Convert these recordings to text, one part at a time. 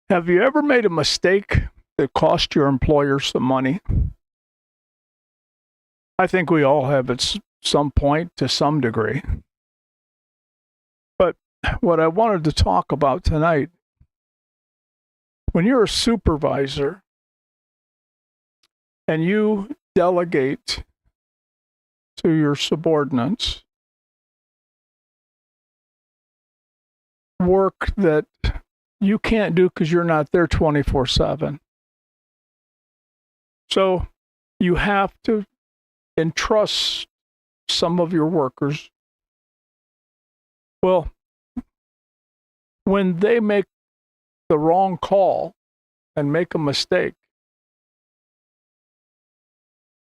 Have you ever made a mistake that cost your employer some money? I think we all have at some point to some degree. But what I wanted to talk about tonight, when you're a supervisor and you delegate to your subordinates work that you can't do because you're not there 24/7. So you have to entrust some of your workers. Well, when they make the wrong call and make a mistake,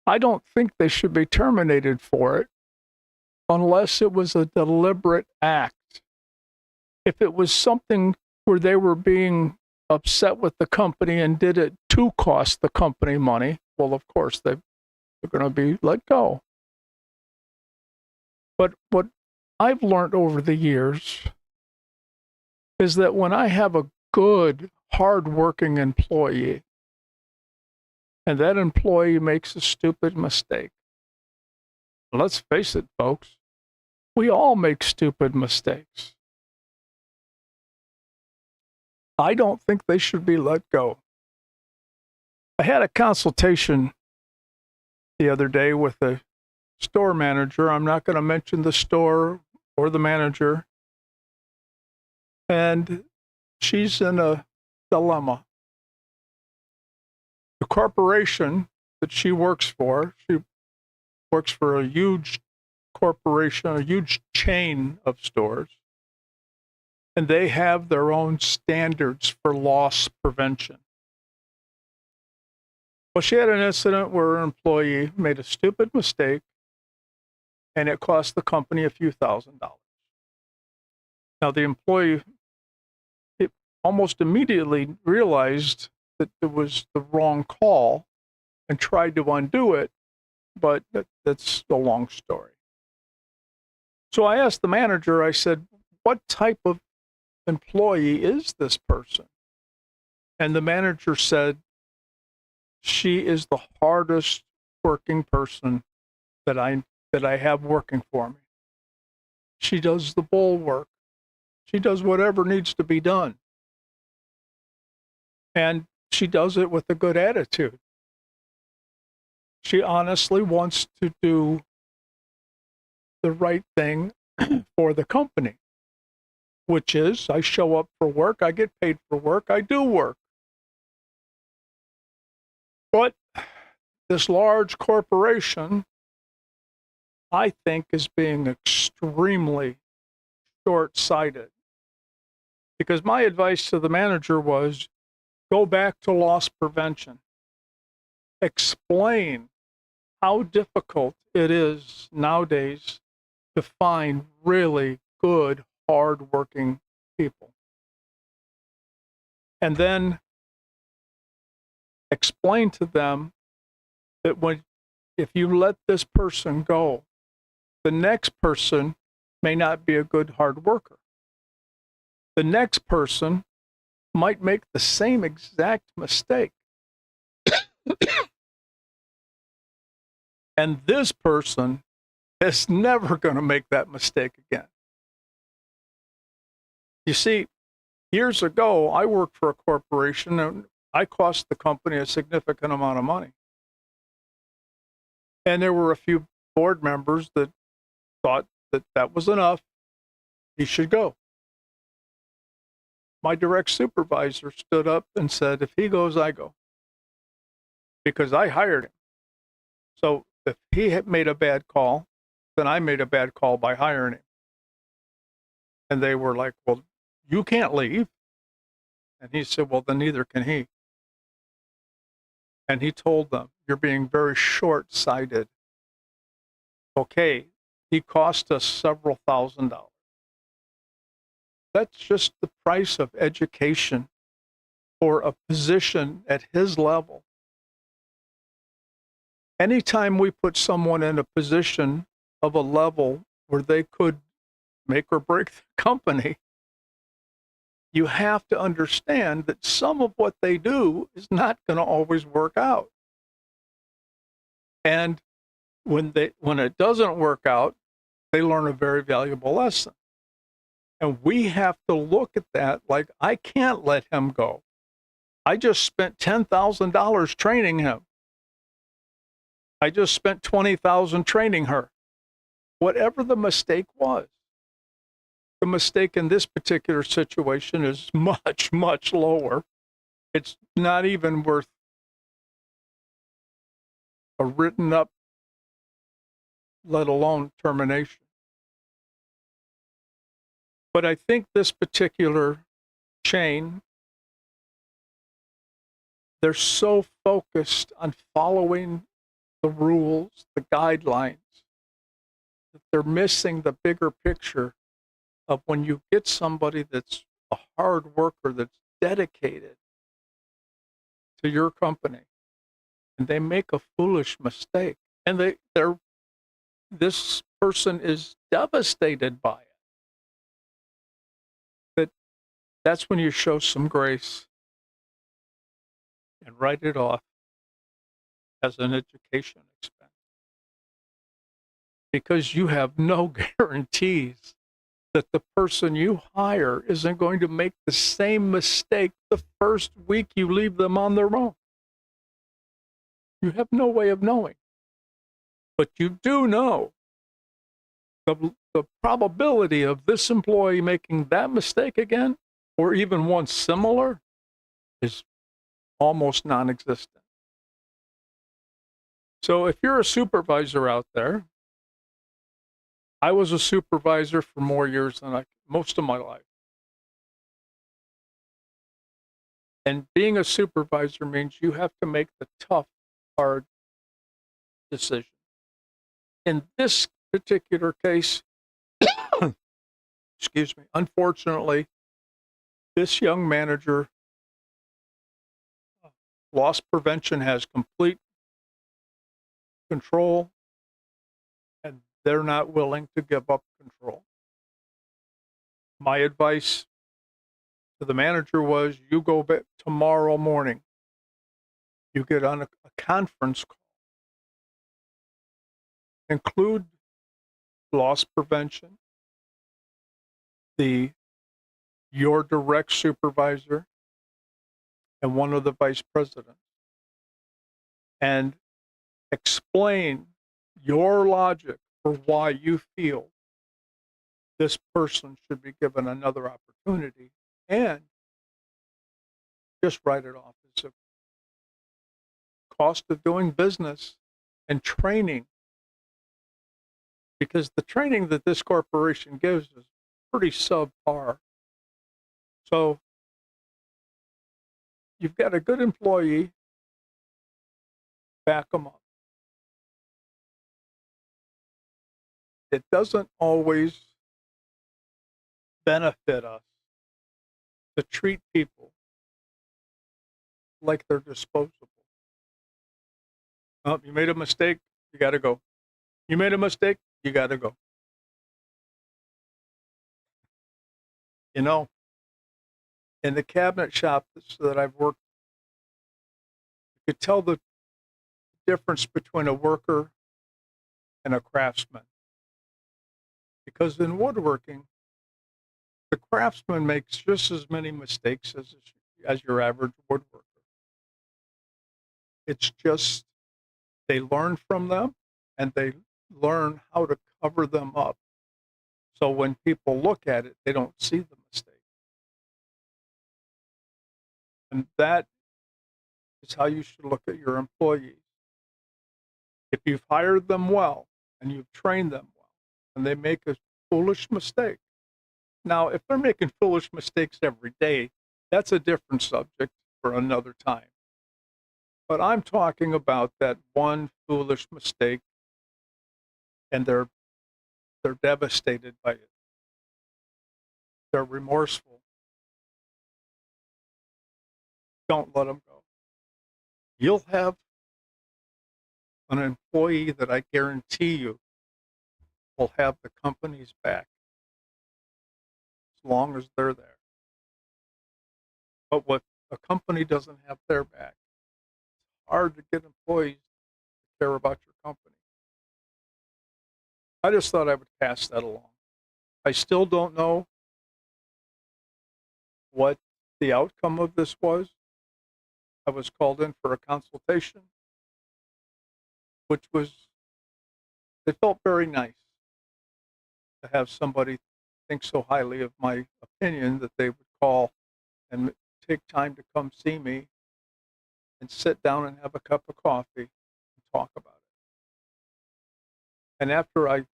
I don't think they should be terminated for it unless it was a deliberate act. If it was something where they were being upset with the company and did it to cost the company money, well, of course, they're going to be let go. But what I've learned over the years is that when I have a good, hardworking employee, and that employee makes a stupid mistake, let's face it, folks, we all make stupid mistakes. I don't think they should be let go. I had a consultation the other day with a store manager. I'm not going to mention the store or the manager. And she's in a dilemma. The corporation that she works for a huge corporation, a huge chain of stores, and they have their own standards for loss prevention. Well, she had an incident where an employee made a stupid mistake, and it cost the company a few $1,000s. Now, the employee almost immediately realized that it was the wrong call and tried to undo it, but that's a long story. So I asked the manager, I said, what type of employee is this person? And the manager said, she is the hardest working person that I have working for me. She does the bull work. She does whatever needs to be done. And she does it with a good attitude. She honestly wants to do the right thing for the company, which is I show up for work, I get paid for work, I do work. But this large corporation, I think, is being extremely short-sighted. Because my advice to the manager was, go back to loss prevention. Explain how difficult it is nowadays to find really good, hard-working people. And then explain to them that if you let this person go, the next person may not be a good hard worker. The next person might make the same exact mistake. And this person is never going to make that mistake again. You see, years ago, I worked for a corporation and I cost the company a significant amount of money. And there were a few board members that thought that that was enough. He should go. My direct supervisor stood up and said, if he goes, I go. Because I hired him. So if he had made a bad call, then I made a bad call by hiring him. And they were like, well, you can't leave. And he said, well, then neither can he. And he told them, you're being very short-sighted. Okay, he cost us several $1,000s. That's just the price of education for a position at his level. Anytime we put someone in a position of a level where they could make or break the company, you have to understand that some of what they do is not going to always work out. And when it doesn't work out, they learn a very valuable lesson. And we have to look at that like, I can't let him go. I just spent $10,000 training him. I just spent $20,000 training her. Whatever the mistake was, the mistake in this particular situation is much, much lower. It's not even worth a written up, let alone termination. But I think this particular chain, they're so focused on following the rules, the guidelines, that they're missing the bigger picture of when you get somebody that's a hard worker, that's dedicated to your company, and they make a foolish mistake, and this person is devastated by it. That's when you show some grace and write it off as an education expense, because you have no guarantees that the person you hire isn't going to make the same mistake the first week you leave them on their own. You have no way of knowing. But you do know the probability of this employee making that mistake again, or even one similar, is almost non-existent. So if you're a supervisor out there, I was a supervisor for more years than most of my life. And being a supervisor means you have to make the tough, hard decision. In this particular case, excuse me, unfortunately, this young manager, loss prevention has complete control, and they're not willing to give up control. My advice to the manager was, you go back tomorrow morning, you get on a conference call, include loss prevention, your direct supervisor, and one of the vice presidents, and explain your logic for why you feel this person should be given another opportunity, and just write it off as a cost of doing business and training, because the training that this corporation gives is pretty subpar. So you've got a good employee, back them up. It doesn't always benefit us to treat people like they're disposable. Oh, you made a mistake, you got to go. You made a mistake, you got to go. You know, in the cabinet shop that I've worked, you could tell the difference between a worker and a craftsman. Because in woodworking, the craftsman makes just as many mistakes as your average woodworker. It's just they learn from them, and they learn how to cover them up. So when people look at it, they don't see the mistake. And that is how you should look at your employees. If you've hired them well and you've trained them well, and they make a foolish mistake. Now, if they're making foolish mistakes every day, that's a different subject for another time. But I'm talking about that one foolish mistake, and they're devastated by it. They're remorseful. Don't let them go. You'll have an employee that I guarantee you will have the company's back as long as they're there. But what a company doesn't have their back, it's hard to get employees to care about your company. I just thought I would pass that along. I still don't know what the outcome of this was. I was called in for a consultation, which was, it felt very nice to have somebody think so highly of my opinion that they would call and take time to come see me and sit down and have a cup of coffee and talk about it. And after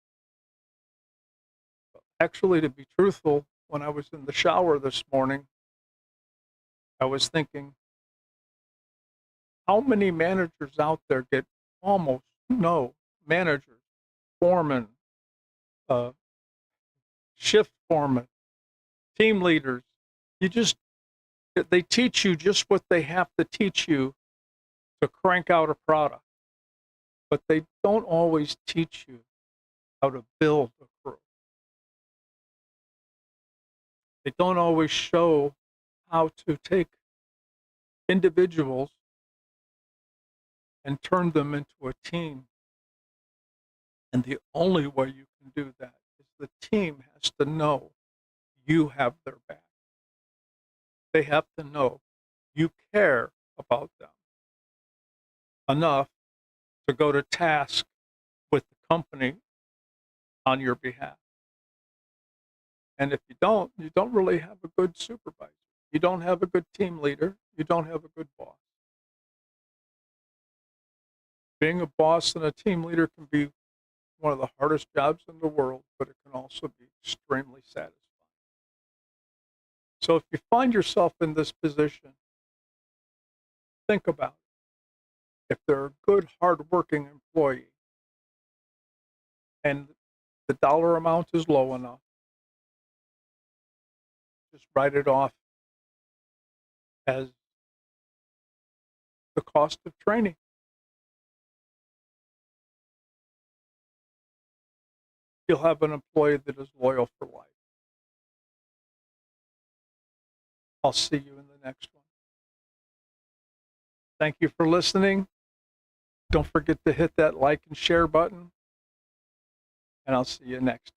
actually, to be truthful, when I was in the shower this morning, I was thinking, how many managers out there get almost no managers, foremen, uh, shift foremen, team leaders. You just, they teach you just what they have to teach you to crank out a product, but they don't always teach you how to build a crew. They don't always show how to take individuals and turn them into a team. And the only way you can do that is the team has to know you have their back. They have to know you care about them enough to go to task with the company on your behalf. And if you don't really have a good supervisor. You don't have a good team leader. You don't have a good boss. Being a boss and a team leader can be one of the hardest jobs in the world, but it can also be extremely satisfying. So if you find yourself in this position, think about it. If they're a good, hardworking employee and the dollar amount is low enough, just write it off as the cost of training. You'll have an employee that is loyal for life. I'll see you in the next one. Thank you for listening. Don't forget to hit that like and share button, and I'll see you next time.